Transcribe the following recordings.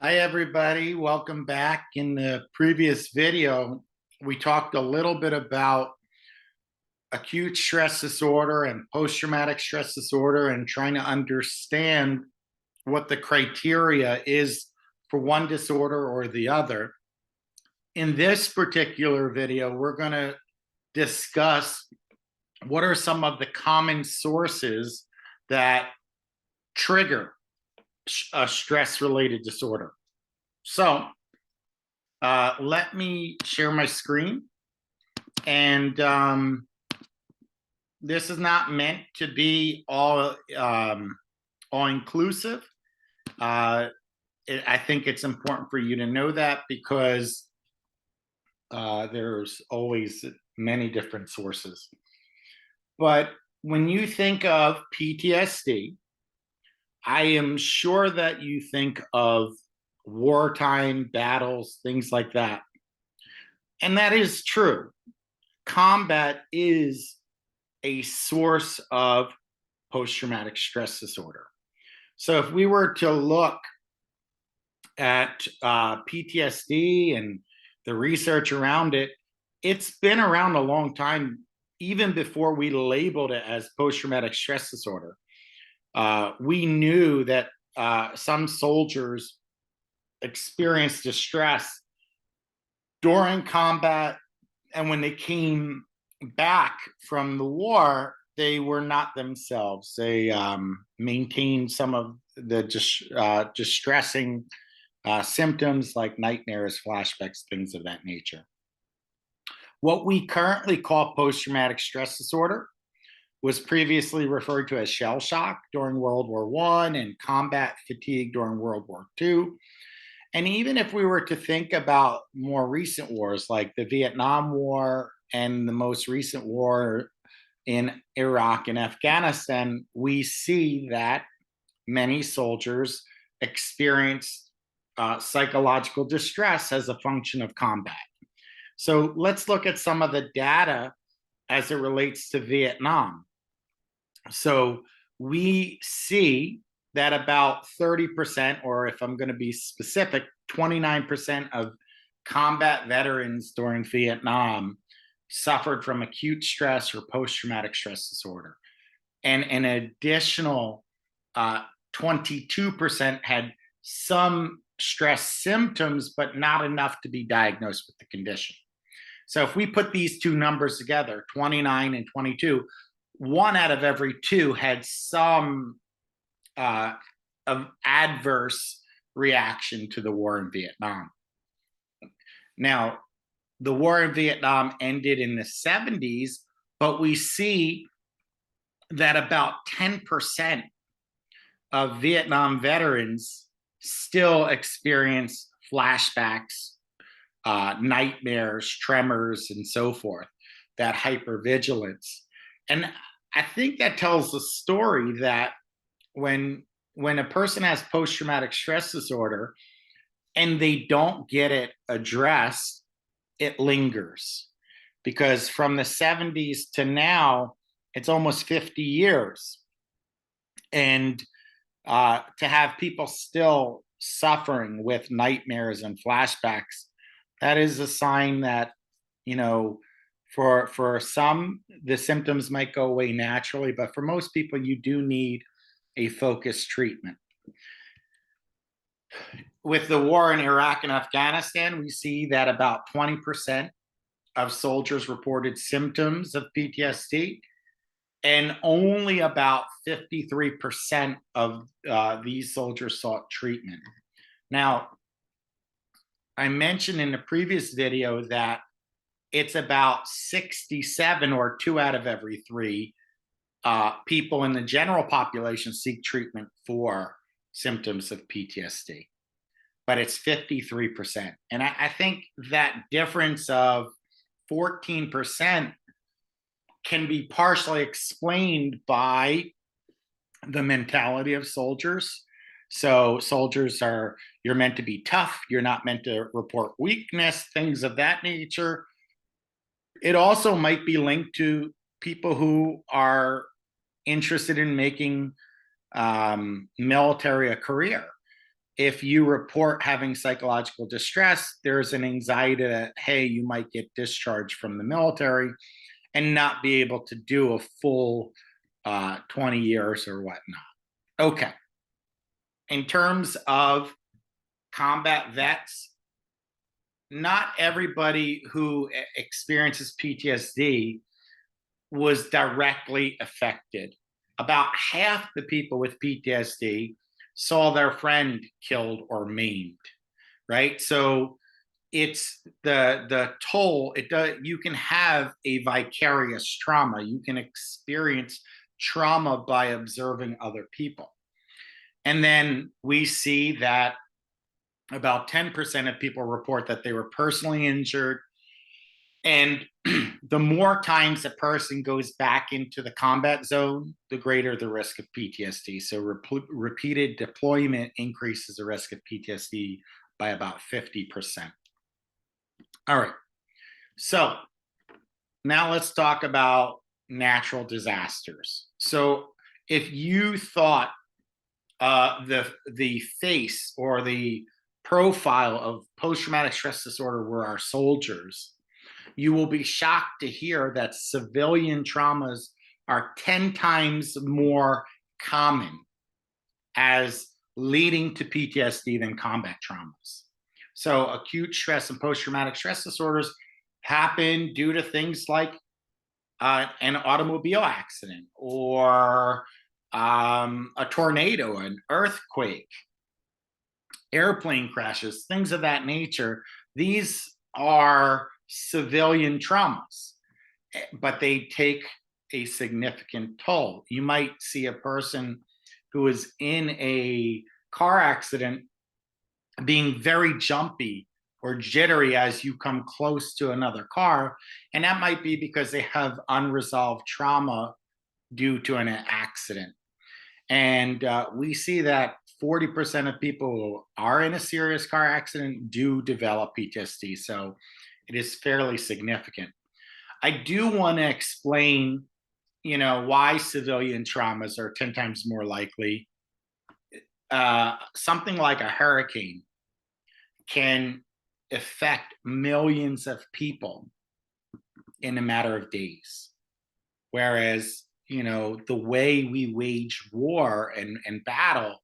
Hi, everybody. Welcome back. In the previous video, we talked a little bit about acute stress disorder and post-traumatic stress disorder and trying to understand what the criteria is for one disorder or the other. In this particular video, we're going to discuss what are some of the common sources that trigger a stress-related disorder. So let me share my screen. And this is not meant to be all inclusive. I think it's important for you to know that because there's always many different sources. But when you think of PTSD, I am sure that you think of wartime battles, things like that. And that is true. Combat is a source of post-traumatic stress disorder. So if we were to look at PTSD and the research around it, it's been around a long time, even before we labeled it as post-traumatic stress disorder. We knew that some soldiers experienced distress during combat, and when they came back from the war, they were not themselves. They maintained some of the distressing symptoms like nightmares, flashbacks, things of that nature. What we currently call post-traumatic stress disorder was previously referred to as shell shock during World War I and combat fatigue during World War II. And even if we were to think about more recent wars like the Vietnam War and the most recent war in Iraq and Afghanistan, we see that many soldiers experience psychological distress as a function of combat. So let's look at some of the data as it relates to Vietnam. So we see that about 30%, or if I'm going to be specific, 29% of combat veterans during Vietnam suffered from acute stress or post-traumatic stress disorder. And an additional 22% had some stress symptoms, but not enough to be diagnosed with the condition. So if we put these two numbers together, 29 and 22, one out of every two had some of adverse reaction to the war in Vietnam. Now, the war in Vietnam ended in the 70s, but we see that about 10% of Vietnam veterans still experience flashbacks, nightmares, tremors, and so forth, that hypervigilance. And I think that tells the story that when a person has post-traumatic stress disorder and they don't get it addressed, it lingers. Because from the 70s to now, it's almost 50 years. And to have people still suffering with nightmares and flashbacks, that is a sign that, you know, for some, the symptoms might go away naturally, but for most people, you do need a focused treatment. With the war in Iraq and Afghanistan, we see that about 20% of soldiers reported symptoms of PTSD, and only about 53% of these soldiers sought treatment. Now, I mentioned in the previous video that it's about 67, or 2 out of every 3 people in the general population seek treatment for symptoms of PTSD, but it's 53%. And I think that difference of 14% can be partially explained by the mentality of soldiers. So soldiers you're meant to be tough, you're not meant to report weakness, things of that nature. It also might be linked to people who are interested in making military a career. if you report having psychological distress, there's an anxiety that, hey, you might get discharged from the military and not be able to do a full 20 years or whatnot. Okay. In terms of combat vets, not everybody who experiences PTSD was directly affected. About half the people with PTSD saw their friend killed or maimed, right? So it's the toll. It does. You can have a vicarious trauma. You can experience trauma by observing other people. And then we see that about 10% of people report that they were personally injured. And the more times a person goes back into the combat zone, the greater the risk of PTSD. So repeated deployment increases the risk of PTSD by about 50%. All right. So now let's talk about natural disasters. So if you thought the face or the profile of post-traumatic stress disorder were our soldiers, you will be shocked to hear that civilian traumas are 10 times more common as leading to PTSD than combat traumas. So acute stress and post-traumatic stress disorders happen due to things like an automobile accident or a tornado, an earthquake, airplane crashes, things of that nature. These are civilian traumas, but they take a significant toll. You might see a person who is in a car accident being very jumpy or jittery as you come close to another car, and that might be because they have unresolved trauma due to an accident. And we see that 40% of people who are in a serious car accident do develop PTSD. So it is fairly significant. I do want to explain, why civilian traumas are 10 times more likely. Something like a hurricane can affect millions of people in a matter of days. Whereas, the way we wage war and battle,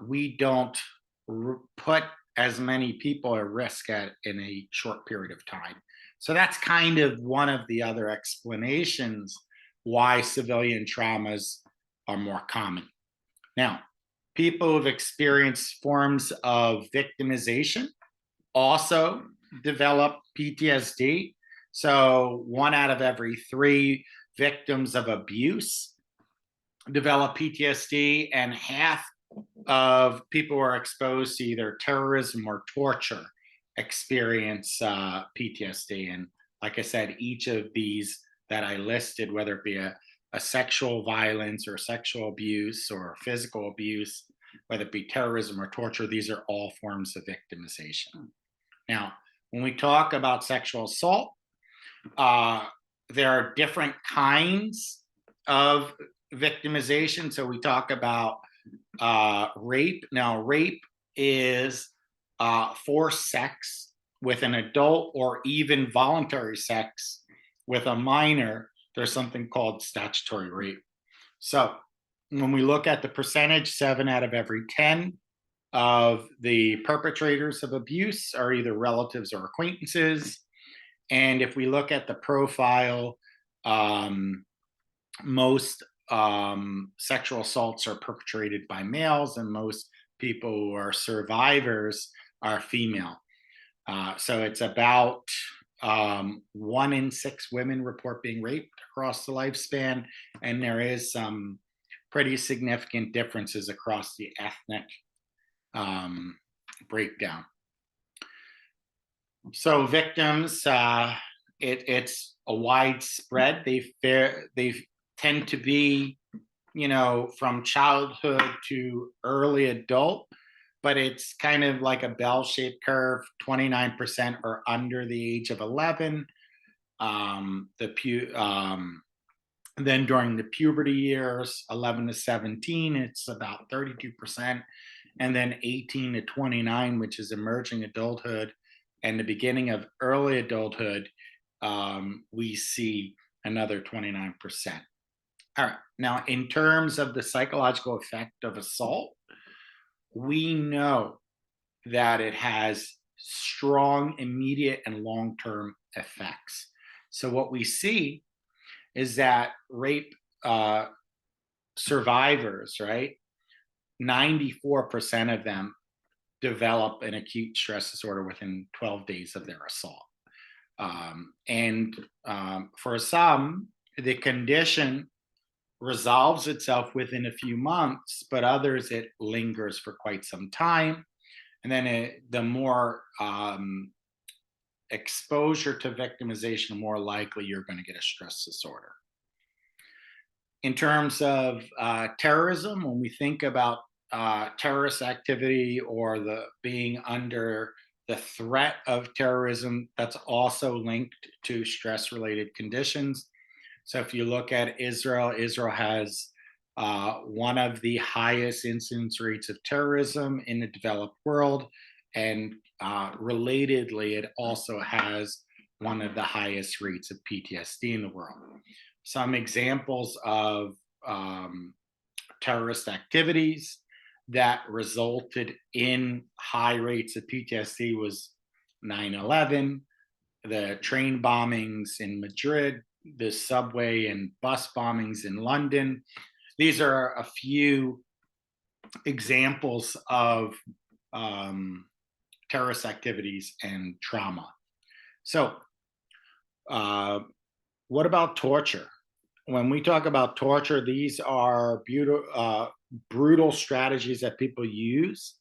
we don't put as many people at risk in a short period of time. So that's kind of one of the other explanations why civilian traumas are more common. Now, people who've experienced forms of victimization also develop PTSD. So 1 out of every 3 victims of abuse develop PTSD, and half of people who are exposed to either terrorism or torture experience PTSD. And like I said, each of these that I listed, whether it be a sexual violence or sexual abuse or physical abuse, whether it be terrorism or torture, these are all forms of victimization. Now, when we talk about sexual assault, there are different kinds of victimization. So we talk about rape. Now, rape is forced sex with an adult or even voluntary sex with a minor. There's something called statutory rape. So when we look at the percentage, 7 out of every 10 of the perpetrators of abuse are either relatives or acquaintances. And if we look at the profile, most sexual assaults are perpetrated by males, and most people who are survivors are female. So it's about 1 in 6 women report being raped across the lifespan, and there is some pretty significant differences across the ethnic breakdown. So victims, it's a widespread. They tend to be, from childhood to early adult, but it's kind of like a bell-shaped curve. 29% are under the age of 11. Then during the puberty years, 11 to 17, it's about 32%. And then 18 to 29, which is emerging adulthood and the beginning of early adulthood, we see another 29%. All right. Now, in terms of the psychological effect of assault, we know that it has strong, immediate, and long term effects. So, what we see is that rape survivors, right? 94% of them develop an acute stress disorder within 12 days of their assault. For some, the condition resolves itself within a few months, but others it lingers for quite some time. And then the more exposure to victimization, the more likely you're going to get a stress disorder. In terms of terrorism, when we think about terrorist activity or the being under the threat of terrorism, that's also linked to stress-related conditions. So if you look at Israel, Israel has one of the highest incidence rates of terrorism in the developed world, and relatedly, it also has one of the highest rates of PTSD in the world. Some examples of terrorist activities that resulted in high rates of PTSD was 9/11, the train bombings in Madrid, the subway and bus bombings in London. These are a few examples of terrorist activities and trauma. So, what about torture? When we talk about torture, these are brutal strategies that people use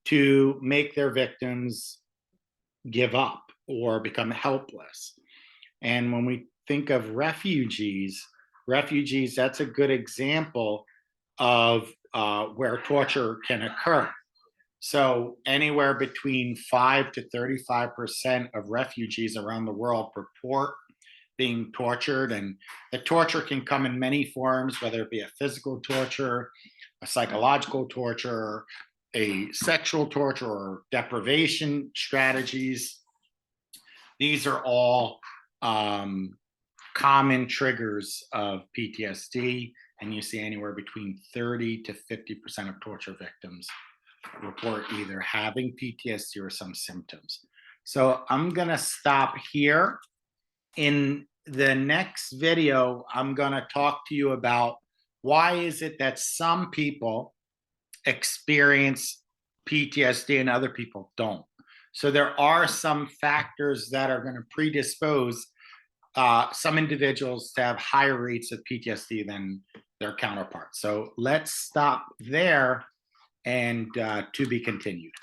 to make their victims give up or become helpless. And when we think of refugees, that's a good example of where torture can occur. So anywhere between 5 to 35% of refugees around the world report being tortured, and the torture can come in many forms, whether it be a physical torture, a psychological torture, a sexual torture, or deprivation strategies. These are all common triggers of PTSD, and you see anywhere between 30 to 50% of torture victims report either having PTSD or some symptoms. So I'm going to stop here. In the next video, I'm going to talk to you about why is it that some people experience PTSD and other people don't. So there are some factors that are going to predispose some individuals to have higher rates of PTSD than their counterparts. So let's stop there, and to be continued.